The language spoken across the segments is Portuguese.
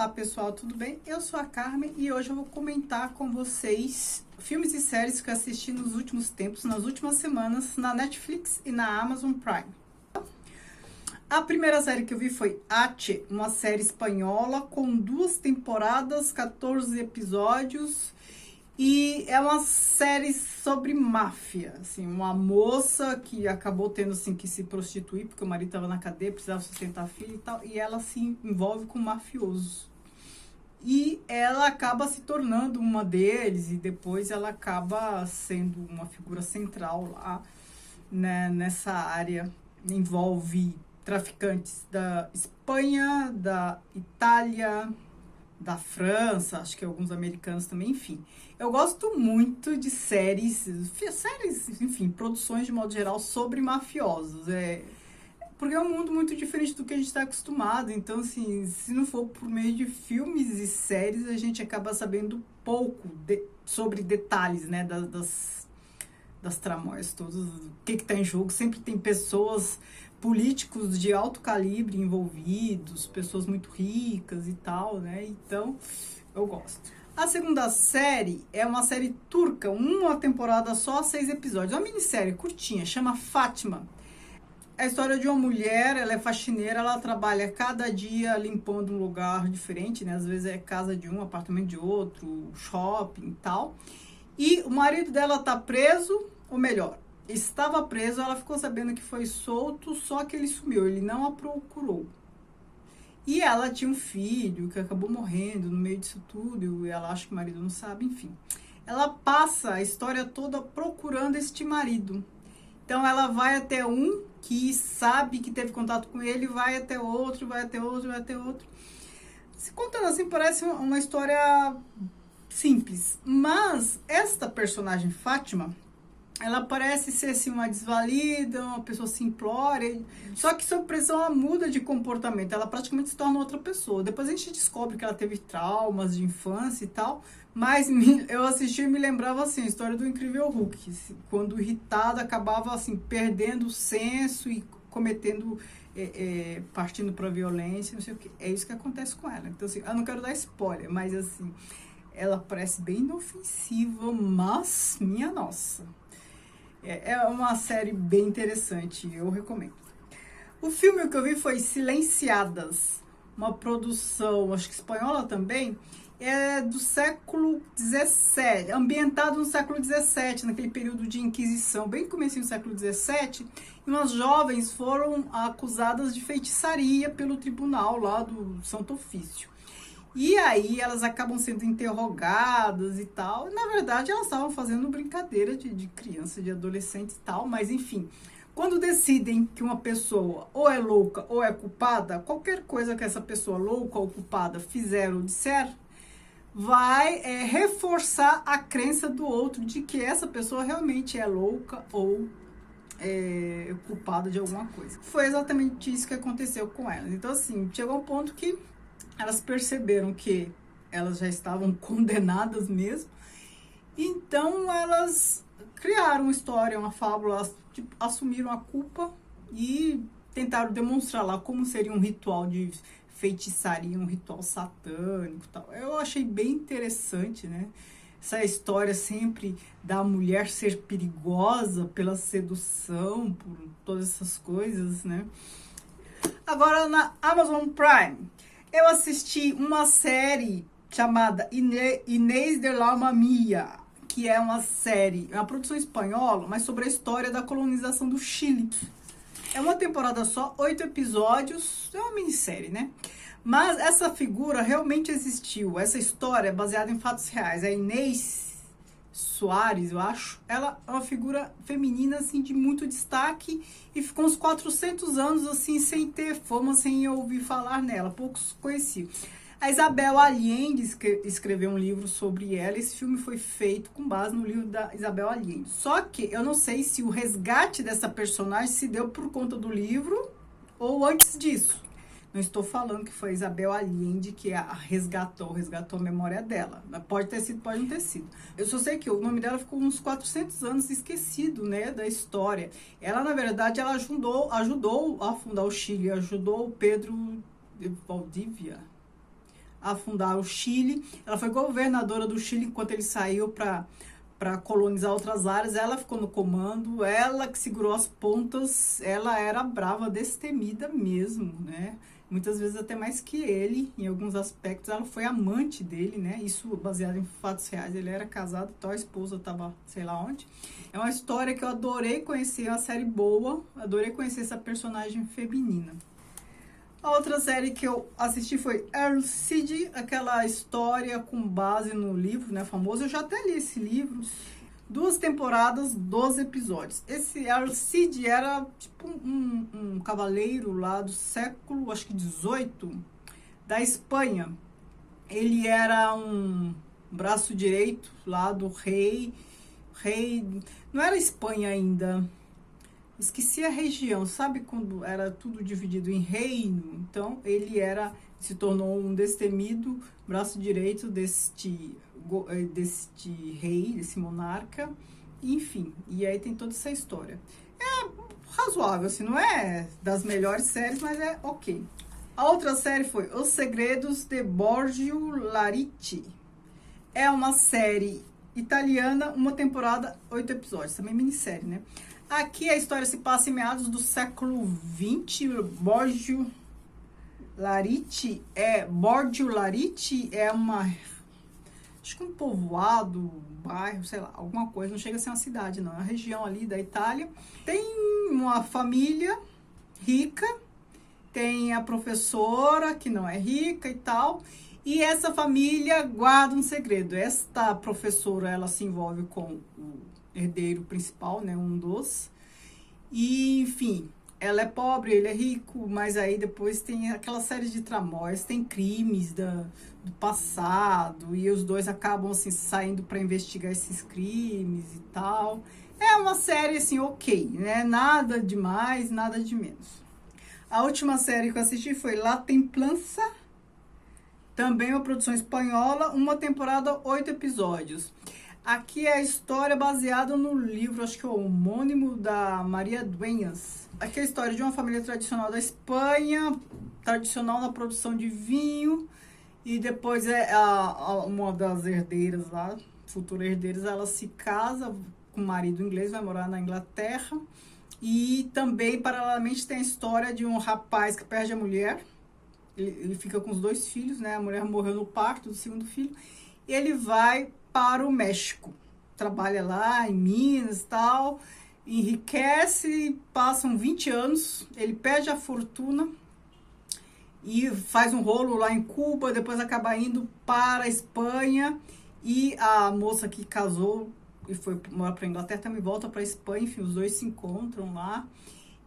Olá pessoal, tudo bem? Eu sou a Carmen e hoje eu vou comentar com vocês filmes e séries que eu assisti nos últimos tempos, nas últimas semanas, na Netflix e na Amazon Prime. A primeira série que eu vi foi Ache, uma série espanhola com 2 temporadas, 14 episódios, e é uma série sobre máfia, assim, uma moça que acabou tendo assim, que se prostituir porque o marido estava na cadeia, precisava sustentar a filha e tal, e ela se envolve com um mafioso. E ela acaba se tornando uma deles e depois ela acaba sendo uma figura central lá, né, nessa área. Envolve traficantes da Espanha, da Itália, da França, acho que alguns americanos também, enfim. Eu gosto muito de séries, enfim, produções de modo geral sobre mafiosos. Porque é um mundo muito diferente do que a gente está acostumado. Então, assim, se não for por meio de filmes e séries, a gente acaba sabendo pouco sobre detalhes, né, das tramóias todas, o que está em jogo. Sempre tem pessoas, políticos de alto calibre envolvidos, pessoas muito ricas e tal, né? Então, eu gosto. A segunda série é uma série turca, uma temporada só, 6 episódios. É uma minissérie curtinha, chama Fátima. É a história de uma mulher, ela é faxineira, ela trabalha cada dia limpando um lugar diferente, né? Às vezes é casa de um, apartamento de outro, shopping e tal. E o marido dela tá preso, ou melhor, estava preso, ela ficou sabendo que foi solto, só que ele sumiu, ele não a procurou. E ela tinha um filho que acabou morrendo no meio disso tudo, e ela acha que o marido não sabe, enfim. Ela passa a história toda procurando este marido. Então ela vai até um que sabe que teve contato com ele, vai até outro, vai até outro, vai até outro. Se contando assim, parece uma história simples. Mas esta personagem, Fátima, ela parece ser assim, uma desvalida, uma pessoa simplória. Só que sob pressão ela muda de comportamento. Ela praticamente se torna outra pessoa. Depois a gente descobre que ela teve traumas de infância e tal. Mas eu assisti e me lembrava assim, a história do Incrível Hulk. Quando irritada, acabava assim, perdendo o senso e cometendo, partindo para violência, não sei o que. É isso que acontece com ela. Então assim, eu não quero dar spoiler, mas assim, ela parece bem inofensiva, mas minha nossa. É uma série bem interessante, eu recomendo. O filme que eu vi foi Silenciadas, uma produção, acho que espanhola também, é do século XVII, ambientado no século XVII, naquele período de Inquisição, bem comecinho do século XVII, e umas jovens foram acusadas de feitiçaria pelo tribunal lá do Santo Ofício. E aí elas acabam sendo interrogadas e tal. Na verdade, elas estavam fazendo brincadeira de criança, de adolescente e tal. Mas, enfim, quando decidem que uma pessoa ou é louca ou é culpada, qualquer coisa que essa pessoa louca ou culpada fizer ou disser, vai reforçar a crença do outro de que essa pessoa realmente é louca ou culpada de alguma coisa. Foi exatamente isso que aconteceu com elas. Então, assim, chegou um ponto que elas perceberam que elas já estavam condenadas mesmo, então elas criaram uma história, uma fábula, elas, tipo, assumiram a culpa e tentaram demonstrar lá como seria um ritual de feitiçaria, um ritual satânico e tal. Eu achei bem interessante, né? Essa história sempre da mulher ser perigosa pela sedução, por todas essas coisas, né? Agora na Amazon Prime, eu assisti uma série chamada Inés de la Mamia, que é uma série, é uma produção espanhola, mas sobre a história da colonização do Chile. É uma temporada só, 8 episódios, é uma minissérie, né? Mas essa figura realmente existiu, essa história é baseada em fatos reais. A Inês Soares, eu acho, ela é uma figura feminina, assim, de muito destaque e ficou uns 400 anos, assim, sem ter fama, sem ouvir falar nela, poucos conheciam. A Isabel Allende escreveu um livro sobre ela, esse filme foi feito com base no livro da Isabel Allende. Só que eu não sei se o resgate dessa personagem se deu por conta do livro ou antes disso. Não estou falando que foi a Isabel Allende que a resgatou a memória dela. Pode ter sido, pode não ter sido. Eu só sei que o nome dela ficou uns 400 anos esquecido, né, da história. Ela, na verdade, ela ajudou a fundar o Chile, ajudou o Pedro de Valdívia a fundar o Chile. Ela foi governadora do Chile enquanto ele saiu para colonizar outras áreas. Ela ficou no comando, ela que segurou as pontas, ela era brava, destemida mesmo, né? Muitas vezes até mais que ele, em alguns aspectos. Ela foi amante dele, né? Isso baseado em fatos reais. Ele era casado, então a esposa estava sei lá onde. É uma história que eu adorei conhecer, é uma série boa. Adorei conhecer essa personagem feminina. A outra série que eu assisti foi Earl Seed, aquela história com base no livro, né, famoso. Eu já até li esse livro. 2 temporadas, 12 episódios. Esse Earl Seed era tipo um cavaleiro lá do século, acho que 18, da Espanha. Ele era um braço direito lá do rei. Não era Espanha ainda. Esqueci a região, sabe quando era tudo dividido em reino? Então, ele se tornou um destemido braço direito deste rei, desse monarca, enfim. E aí tem toda essa história. É razoável, assim, não é das melhores séries, mas é ok. A outra série foi Os Segredos de Borgio Larici. É uma série italiana, uma temporada, 8 episódios, também minissérie, né? Aqui a história se passa em meados do século XX. Borgio Larici é acho que um povoado, um bairro, sei lá, alguma coisa, não chega a ser uma cidade, não. É uma região ali da Itália. Tem uma família rica, tem a professora que não é rica e tal, e essa família guarda um segredo. Esta professora, ela se envolve com o herdeiro principal, né, um dos, e enfim, ela é pobre, ele é rico, mas aí depois tem aquela série de tramóias, tem crimes do passado, e os dois acabam assim saindo para investigar esses crimes e tal. É uma série assim, ok, né, nada de mais, nada de menos. A última série que eu assisti foi La Templança, também uma produção espanhola, uma temporada, 8 episódios. Aqui é a história baseada no livro, acho que é o homônimo, da Maria Dueñas. Aqui é a história de uma família tradicional da Espanha, tradicional na produção de vinho, e depois uma das herdeiras lá, futura herdeiras, ela se casa com um marido inglês, vai morar na Inglaterra, e também, paralelamente, tem a história de um rapaz que perde a mulher, ele fica com os 2 filhos, né? A mulher morreu no parto do segundo filho, e ele vai para o México, trabalha lá em Minas e tal, enriquece, passam 20 anos, ele perde a fortuna e faz um rolo lá em Cuba, depois acaba indo para a Espanha, e a moça que casou e foi morar para a Inglaterra também volta para a Espanha, enfim, os dois se encontram lá,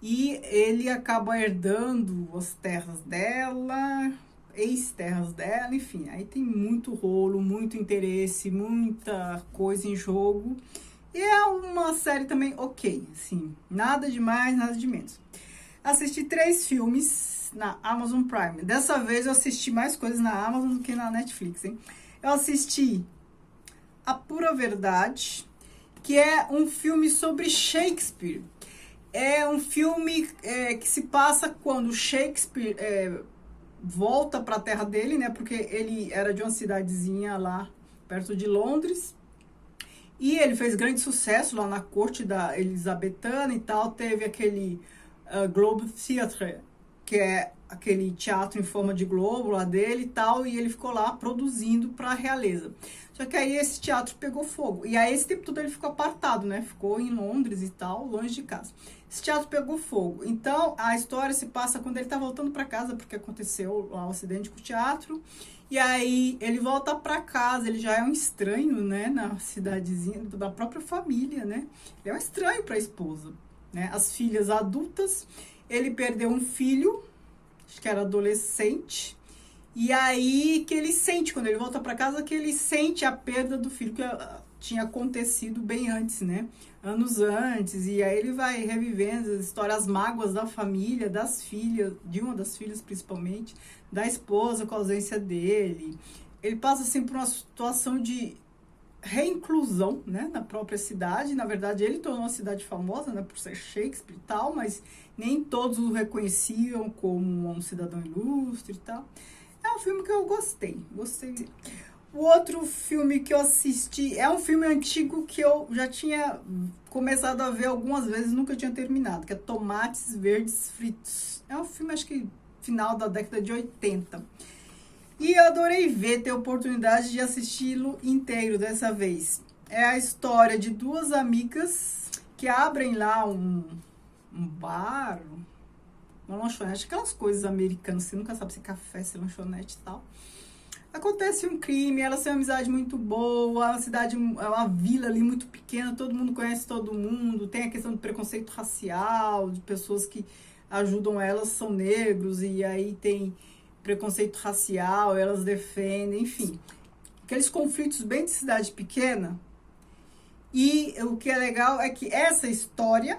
e ele acaba herdando as terras dela, ex-terras dela, enfim, aí tem muito rolo, muito interesse, muita coisa em jogo, e é uma série também ok, assim, nada de mais, nada de menos. Assisti 3 filmes na Amazon Prime, dessa vez eu assisti mais coisas na Amazon do que na Netflix, hein? Eu assisti A Pura Verdade, que é um filme sobre Shakespeare, é um filme que se passa quando Shakespeare volta para a terra dele, né? Porque ele era de uma cidadezinha lá perto de Londres. E ele fez grande sucesso lá na corte da Elizabetana e tal. Teve aquele Globe Theatre, que é aquele teatro em forma de globo lá dele e tal. E ele ficou lá produzindo para a realeza. Só que aí esse teatro pegou fogo. E aí esse tempo todo ele ficou apartado, né? Ficou em Londres e tal, longe de casa. Esse teatro pegou fogo. Então, a história se passa quando ele tá voltando para casa, porque aconteceu lá um acidente com o teatro. E aí, ele volta para casa, ele já é um estranho, né, na cidadezinha, da própria família, né? Ele é um estranho para a esposa, né? As filhas adultas, ele perdeu um filho, acho que era adolescente. E aí, que ele sente, quando ele volta para casa, que ele sente a perda do filho, que tinha acontecido bem antes, né? Anos antes, e aí ele vai revivendo as histórias, as mágoas da família, das filhas, de uma das filhas principalmente, da esposa com a ausência dele. Ele passa assim por uma situação de reinclusão, né, na própria cidade. Na verdade, ele tornou a cidade famosa, né, por ser Shakespeare e tal, mas nem todos o reconheciam como um cidadão ilustre e tal. É um filme que eu gostei. O outro filme que eu assisti é um filme antigo que eu já tinha começado a ver algumas vezes, nunca tinha terminado, que é Tomates Verdes Fritos. É um filme, acho que final da década de 80. E eu adorei ter a oportunidade de assisti-lo inteiro dessa vez. É a história de duas amigas que abrem lá um bar, uma lanchonete, aquelas coisas americanas, você nunca sabe se é café, se é lanchonete e tal. Acontece um crime, elas têm uma amizade muito boa, a cidade é uma vila ali muito pequena, todo mundo conhece todo mundo, tem a questão do preconceito racial, de pessoas que ajudam elas são negros, e aí tem preconceito racial, elas defendem, enfim. Aqueles conflitos bem de cidade pequena. E o que é legal é que essa história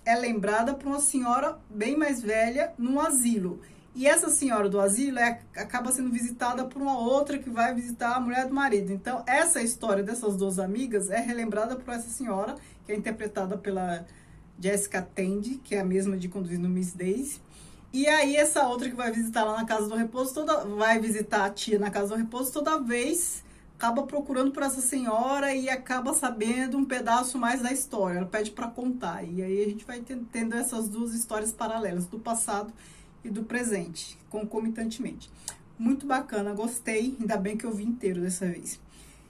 é lembrada por uma senhora bem mais velha num asilo. E essa senhora do asilo acaba sendo visitada por uma outra que vai visitar a mulher do marido. Então, essa história dessas duas amigas é relembrada por essa senhora, que é interpretada pela Jessica Tandy, que é a mesma de Conduzindo Miss Daisy. E aí, essa outra que vai visitar lá na Casa do Repouso, vai visitar a tia na Casa do Repouso, toda vez acaba procurando por essa senhora e acaba sabendo um pedaço mais da história. Ela pede para contar. E aí a gente vai tendo essas duas histórias paralelas, do passado e do presente, concomitantemente. Muito bacana, gostei, ainda bem que eu vi inteiro dessa vez.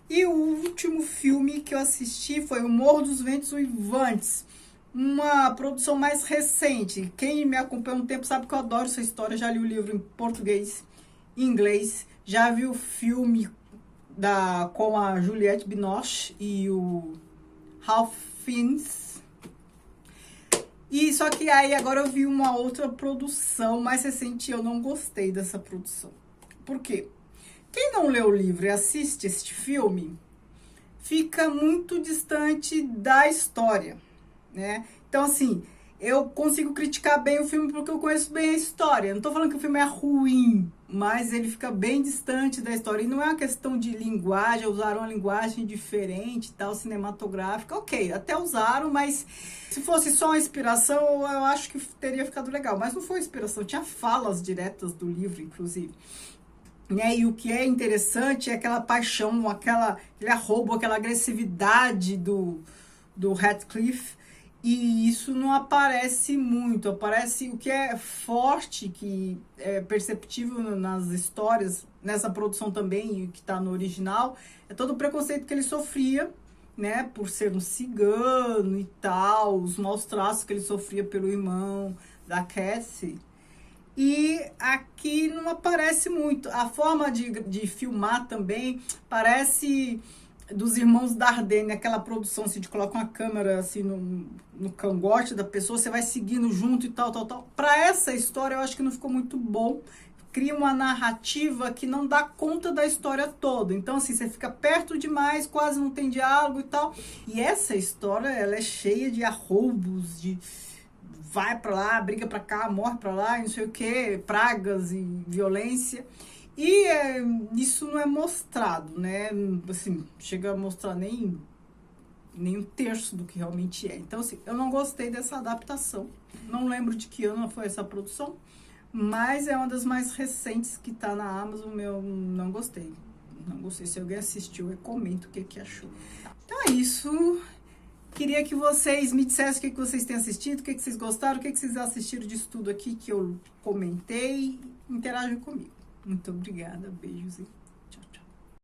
E o último filme que eu assisti foi O Morro dos Ventos Uivantes, uma produção mais recente. Quem me acompanha há um tempo sabe que eu adoro essa história, já li o livro em português, em inglês, já vi o filme com a Juliette Binoche e o Ralph Fiennes. E só que aí agora eu vi uma outra produção mais recente e eu não gostei dessa produção. Por quê? Quem não lê o livro e assiste este filme fica muito distante da história, né? Então, assim, eu consigo criticar bem o filme porque eu conheço bem a história. Não tô falando que o filme é ruim, mas ele fica bem distante da história. E não é uma questão de linguagem, usaram uma linguagem diferente, tal, cinematográfica. Ok, até usaram, mas se fosse só uma inspiração, eu acho que teria ficado legal. Mas não foi inspiração, tinha falas diretas do livro, inclusive. E o que é interessante é aquela paixão, aquele arrobo, aquela agressividade do Radcliffe. E isso não aparece muito, aparece o que é forte, que é perceptível nas histórias, nessa produção também, e que está no original, é todo o preconceito que ele sofria, né, por ser um cigano e tal, os maus tratos que ele sofria pelo irmão da Cassie. E aqui não aparece muito. A forma de filmar também parece dos irmãos Dardenne, aquela produção assim, de colocar uma câmera assim no cangote da pessoa, você vai seguindo junto e tal. Para essa história eu acho que não ficou muito bom. Cria uma narrativa que não dá conta da história toda. Então, assim, você fica perto demais, quase não tem diálogo e tal. E essa história, ela é cheia de arroubos, de vai pra lá, briga pra cá, morre pra lá, não sei o que, pragas e violência. E isso não é mostrado, né? Assim, chega a mostrar nem um terço do que realmente é. Então, assim, eu não gostei dessa adaptação. Não lembro de que ano foi essa produção, mas é uma das mais recentes que tá na Amazon. Eu não gostei. Não gostei. Se alguém assistiu, eu comento o que achou. Então é isso. Queria que vocês me dissessem o que vocês têm assistido, o que vocês gostaram, o que vocês assistiram disso tudo aqui que eu comentei. Interajam comigo. Muito obrigada, beijos.